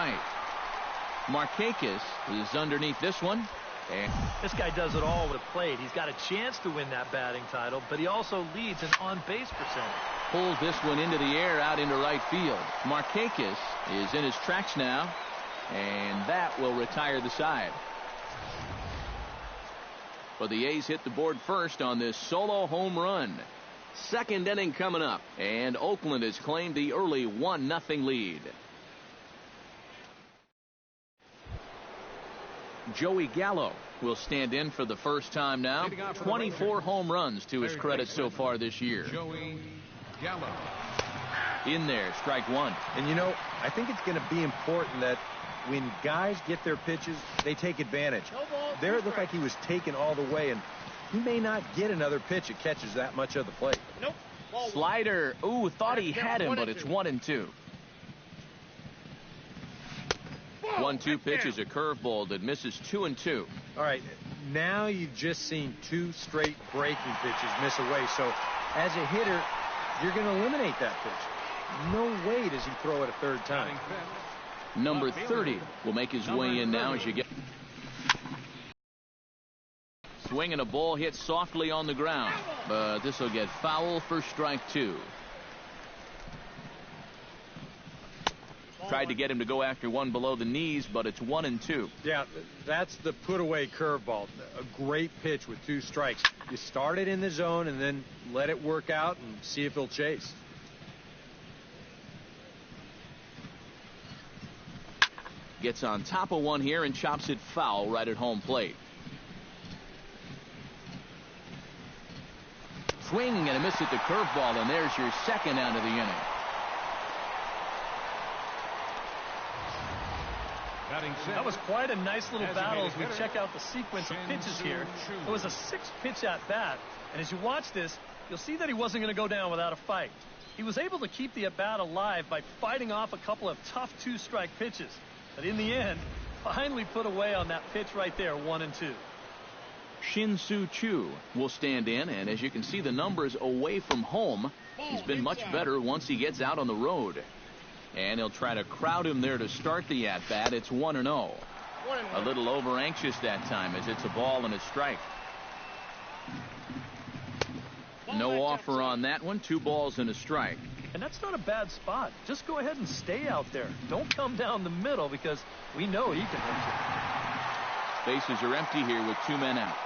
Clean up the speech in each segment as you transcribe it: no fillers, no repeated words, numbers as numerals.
right. Markakis is underneath this one. And this guy does it all with a plate. He's got a chance to win that batting title, but he also leads in on-base percentage. Pulls this one into the air out into right field. Markakis is in his tracks now, and that will retire the side. But the A's hit the board first on this solo home run. Second inning coming up, and Oakland has claimed the early 1-0 lead. Joey Gallo will stand in for the first time now. 24 home runs to his credit so far this year. Joey Gallo. In there, strike one. And you know, I think it's going to be important that when guys get their pitches, they take advantage. There it looked like he was taken all the way, and he may not get another pitch that catches that much of the plate. Nope. Slider. Ooh, thought he had him, but it's 1-2. 1-2 pitch is a curveball that misses 2-2. All right, now you've just seen 2 straight breaking pitches miss away. So as a hitter, you're going to eliminate that pitch. No way does he throw it a third time. Number 30 will make his way in now as you get. Swinging a ball hit softly on the ground, but this will get foul for strike 2. Tried to get him to go after one below the knees, but it's 1-2. Yeah, that's the put-away curveball. A great pitch with 2 strikes. You start it in the zone and then let it work out and see if he'll chase. Gets on top of one here and chops it foul right at home plate. Swing and a miss at the curveball, and there's your second out of the inning. That was quite a nice little battle as we check out the sequence of pitches here. It was a 6-pitch at bat, and as you watch this, you'll see that he wasn't going to go down without a fight. He was able to keep the at-bat alive by fighting off a couple of tough 2-strike pitches. But in the end, finally put away on that pitch right there, 1-2. Shin-Soo Choo will stand in, and as you can see the numbers away from home, he's been much better once he gets out on the road. And he'll try to crowd him there to start the at-bat. It's 1-0. A little over-anxious that time as it's a ball and a strike. No offer on that one. 2 balls and a strike. And that's not a bad spot. Just go ahead and stay out there. Don't come down the middle because we know he can hit you. Bases are empty here with 2 men out.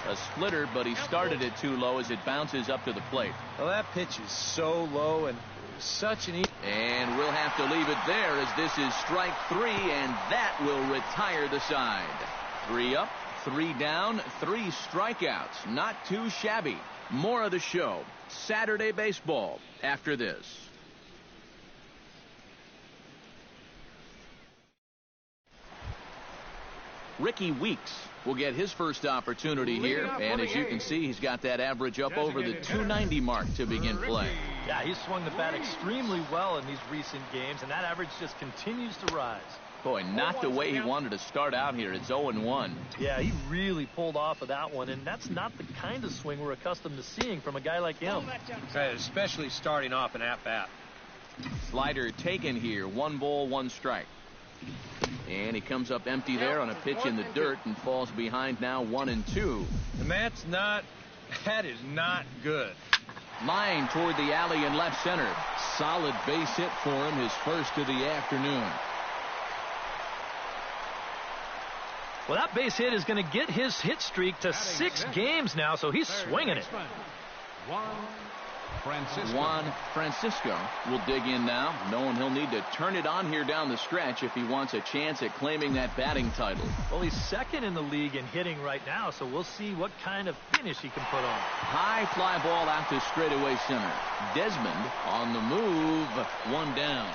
A splitter, but he started it too low as it bounces up to the plate. Well, that pitch is so low and such an easy. And we'll have to leave it there as this is strike 3, and that will retire the side. 3 up, 3 down, 3 strikeouts. Not too shabby. More of the show. Saturday baseball after this. Ricky Weeks will get his first opportunity here, and as you can see, he's got that average up over the 290 mark to begin play. Yeah, he's swung the bat extremely well in these recent games, and that average just continues to rise. Boy, not the way he wanted to start out here. It's 0-1. Yeah, he really pulled off of that one, and that's not the kind of swing we're accustomed to seeing from a guy like him. Especially starting off an at-bat. Slider taken here. 1 ball, 1 strike. And he comes up empty there on a pitch in the dirt and falls behind now 1-2. And that is not good. Line toward the alley in left center. Solid base hit for him, his first of the afternoon. Well, that base hit is going to get his hit streak to 6 games now, so he's swinging it. Juan Francisco will dig in now, knowing he'll need to turn it on here down the stretch if he wants a chance at claiming that batting title. Well, he's second in the league in hitting right now, so we'll see what kind of finish he can put on. High fly ball out to straightaway center. Desmond on the move. 1 down.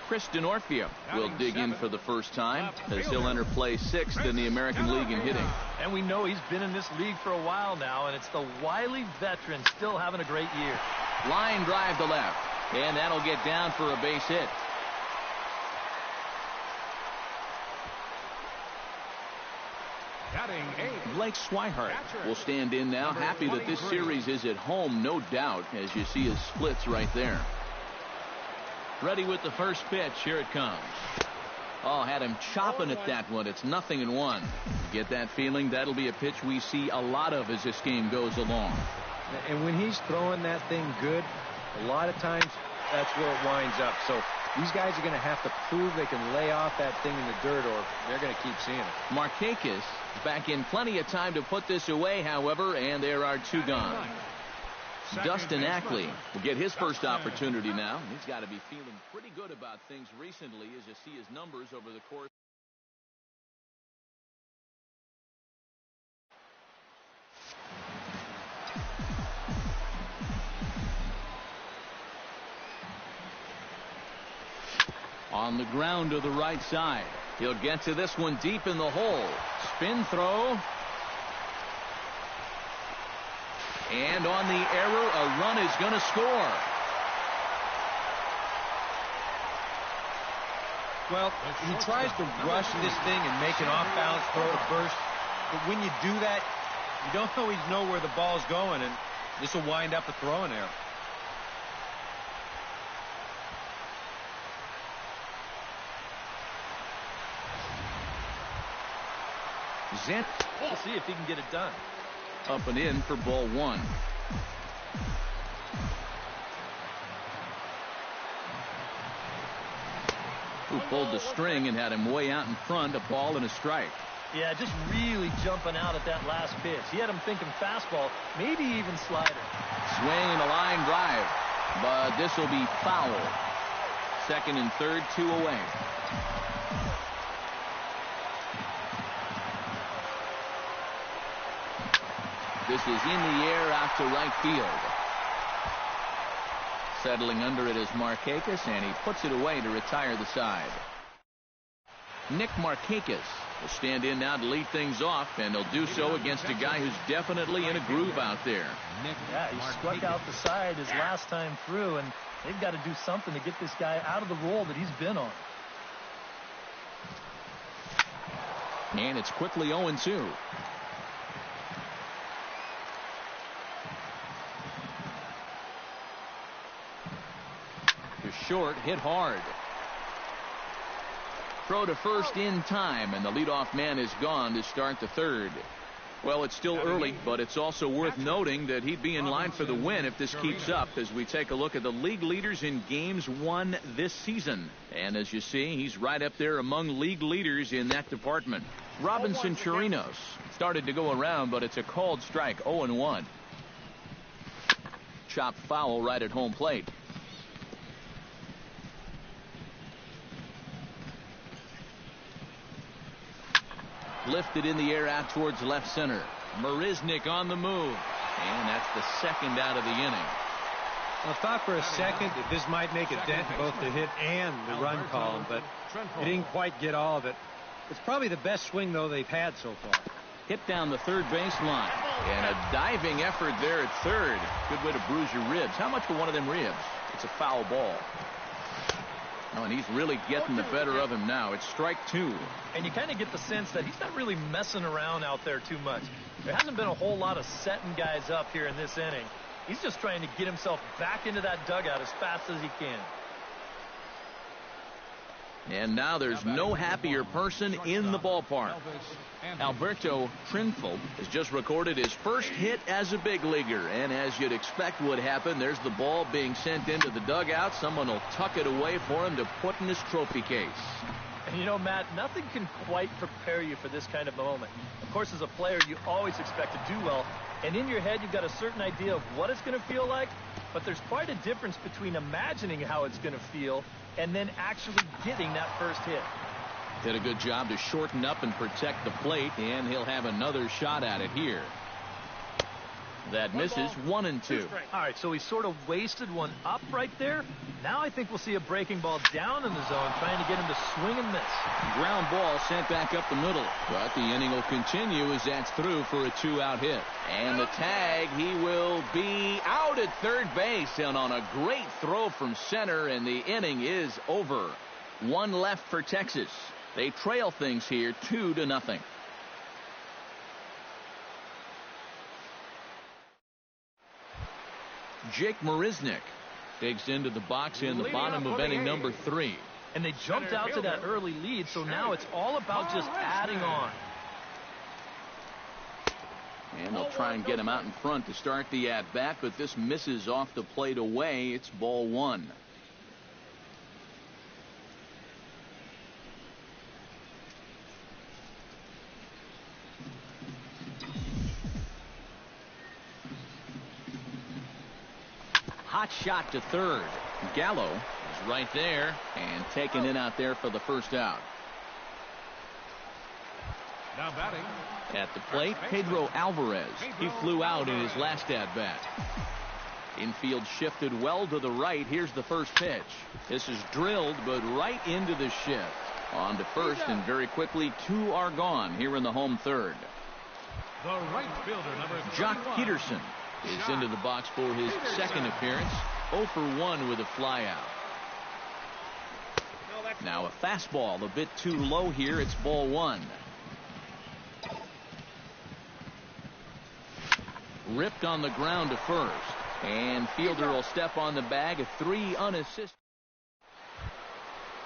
Chris D'Onofrio will dig in for the first time as he'll enter play 6th in the American League in hitting. And we know he's been in this league for a while now, and it's the wily veteran still having a great year. Line drive to left, and that'll get down for a base hit. Blake Swihart will stand in now. Happy that this series is at home, no doubt, as you see his splits right there. Ready with the first pitch. Here it comes. Oh, had him chopping at that one. It's 0-1. Get that feeling that'll be a pitch we see a lot of as this game goes along. And when he's throwing that thing good, a lot of times that's where it winds up. So these guys are going to have to prove they can lay off that thing in the dirt, or they're going to keep seeing it. Markakis back in plenty of time to put this away, however, and there are two gone. Dustin Ackley will get his first opportunity now. He's got to be feeling pretty good about things recently as you see his numbers over the course. On the ground to the right side. He'll get to this one deep in the hole. Spin throw. And on the error, a run is going to score. Well, he tries to rush this thing and make an off-balance throw to first. But when you do that, you don't always know where the ball's going, and this will wind up a throwing error. Zent. We'll see if he can get it done. Up and in for ball one. Who pulled the string and had him way out in front, a ball and a strike. Yeah, just really jumping out at that last pitch. He had him thinking fastball, maybe even slider. Swing and a line drive, but this will be foul. Second and third, 2 away. This is in the air out to right field. Settling under it is Markakis, and he puts it away to retire the side. Nick Markakis will stand in now to lead things off, and he'll do so against a guy who's definitely in a groove out there. Yeah, he struck out the side his last time through, and they've got to do something to get this guy out of the role that he's been on. And it's quickly 0-2. Short, hit hard. Throw to first in time, and the leadoff man is gone to start the third. Well, it's still early, but it's also worth noting that he'd be in line for the win if this keeps up as we take a look at the league leaders in games won this season. And as you see, he's right up there among league leaders in that department. Robinson Chirinos started to go around, but it's a called strike, 0-1. Chopped foul right at home plate. Lifted in the air out towards left center. Marisnick on the move. And that's the second out of the inning. I thought for a second that this might make a dent in both the hit and the run column, but it didn't quite get all of it. It's probably the best swing, though, they've had so far. Hit down the third baseline. And a diving effort there at third. Good way to bruise your ribs. How much for one of them ribs? It's a foul ball. Oh, and he's really getting the better of him now. It's strike 2. And you kind of get the sense that he's not really messing around out there too much. There hasn't been a whole lot of setting guys up here in this inning. He's just trying to get himself back into that dugout as fast as he can. And now there's no happier person in the ballpark. Alberto Trinfel has just recorded his first hit as a big leaguer. And as you'd expect would happen, there's the ball being sent into the dugout. Someone will tuck it away for him to put in his trophy case. And you know, Matt, nothing can quite prepare you for this kind of moment. Of course, as a player, you always expect to do well. And in your head, you've got a certain idea of what it's going to feel like. But there's quite a difference between imagining how it's going to feel and then actually getting that first hit. Did a good job to shorten up and protect the plate, and he'll have another shot at it here. That misses. 1-2. All right, so he sort of wasted one up right there. Now I think we'll see a breaking ball down in the zone, trying to get him to swing and miss. Ground ball sent back up the middle. But the inning will continue as that's through for a 2-out hit. And the tag, he will be out at third base. And on a great throw from center, and the inning is over. One left for Texas. They trail things here 2-0. Jake Marisnick digs into the box in the bottom of inning number 3. And they jumped out to that early lead, so now it's all about just adding on. And they'll try and get him out in front to start the at-bat, but this misses off the plate away. It's ball 1. Hot shot to third. Gallo is right there and taken in out there for the first out. Now batting at the plate, Pedro Alvarez. He flew out in his last at-bat. Infield shifted well to the right. Here's the first pitch. This is drilled, but right into the shift. On to first, and very quickly, 2 are gone here in the home third. The right fielder, number Jock Peterson is into the box for his second appearance. 0 for 1 with a flyout. Now a fastball a bit too low here. It's ball 1. Ripped on the ground to first. And fielder will step on the bag. A 3 unassisted.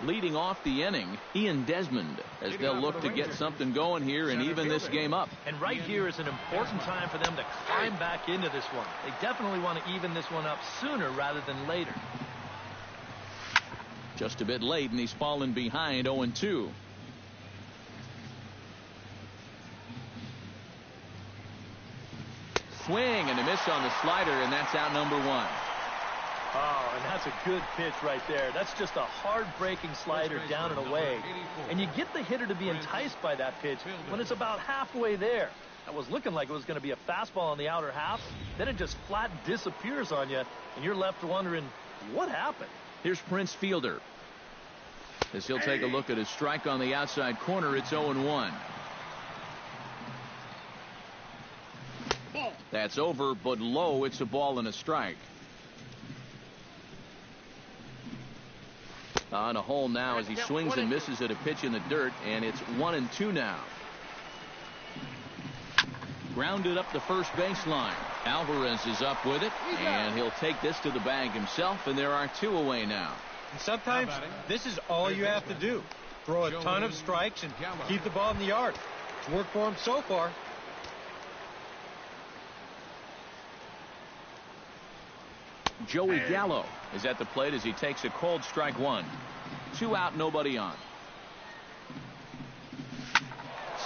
Leading off the inning, Ian Desmond, as they'll look to get something going here and even this game up. And right here is an important time for them to climb back into this one. They definitely want to even this one up sooner rather than later. Just a bit late, and he's fallen behind 0-2. Swing and a miss on the slider, and that's out number 1. Oh, and that's a good pitch right there. That's just a hard-breaking slider down and away. And you get the hitter to be enticed by that pitch when it's about halfway there. That was looking like it was going to be a fastball on the outer half. Then it just flat disappears on you, and you're left wondering, what happened? Here's Prince Fielder. As he'll take a look at his strike on the outside corner, it's 0-1. That's over, but low. It's a ball and a strike. On a hole now as he swings and misses at a pitch in the dirt, and it's 1-2 now. Grounded up the first baseline. Alvarez is up with it, and he'll take this to the bag himself, and there are 2 away now. And sometimes this is all you have to do. Throw a ton of strikes and keep the ball in the yard. It's worked for him so far. Joey Gallo is at the plate as he takes a cold strike 1. 2 out, nobody on.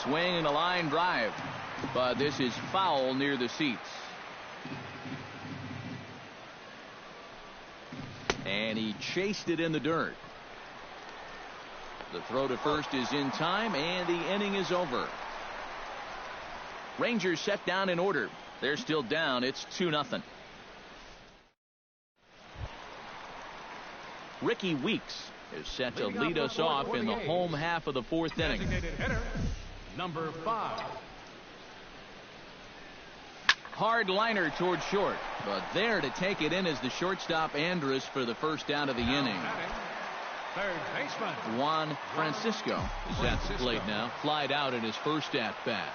Swing and a line drive, but this is foul near the seats. And he chased it in the dirt. The throw to first is in time, and the inning is over. Rangers set down in order. They're still down. It's 2-0. Ricky Weeks is set to lead us off in the home half of the 4th inning. hitter, number 5. Hard liner toward short, but there to take it in is the shortstop Andrus for the first out of the inning. Third baseman Juan Francisco is at the plate now. Flied out in his first at-bat.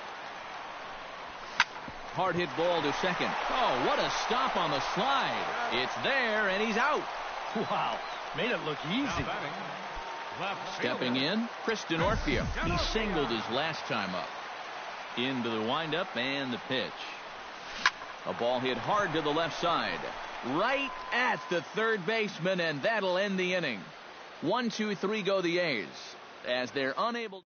Hard hit ball to second. Oh, what a stop on the slide. It's there, and he's out. Wow, made it look easy. Stepping in, Chris Denorfia. He singled his last time up. Into the windup and the pitch. A ball hit hard to the left side. Right at the third baseman, and that'll end the inning. 1, 2, 3 go the A's as they're unable.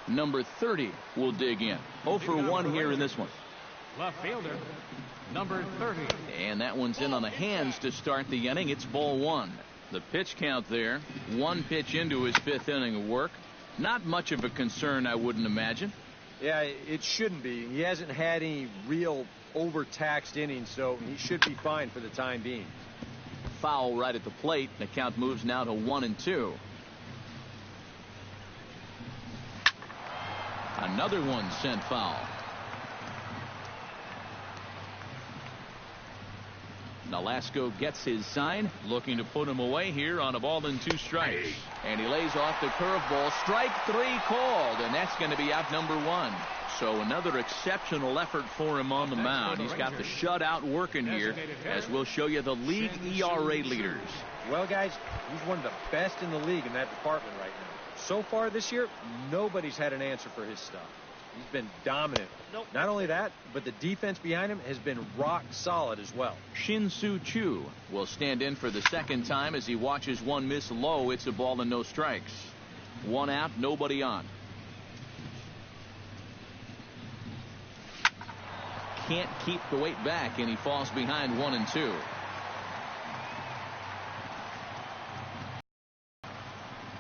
Number 30 will dig in. 0 for 1 here in this one. Left fielder, number 30. And that one's in on the hands to start the inning. It's ball 1. The pitch count there. 1 pitch into his 5th inning of work. Not much of a concern, I wouldn't imagine. Yeah, it shouldn't be. He hasn't had any real overtaxed innings, so he should be fine for the time being. Foul right at the plate. The count moves now to 1-2. Another one sent foul. Nolasco gets his sign, looking to put him away here on a ball and 2 strikes. And he lays off the curveball. Strike 3 called, and that's going to be out number 1. So another exceptional effort for him on the mound. He's got the shutout working here, as we'll show you the league ERA leaders. Well, guys, he's one of the best in the league in that department right now. So far this year, nobody's had an answer for his stuff. He's been dominant. Not only that, but the defense behind him has been rock solid as well. Shin-Soo Choo will stand in for the second time as he watches one miss low. It's a ball and no strikes. One out, nobody on. Can't keep the weight back, and he falls behind 1-2.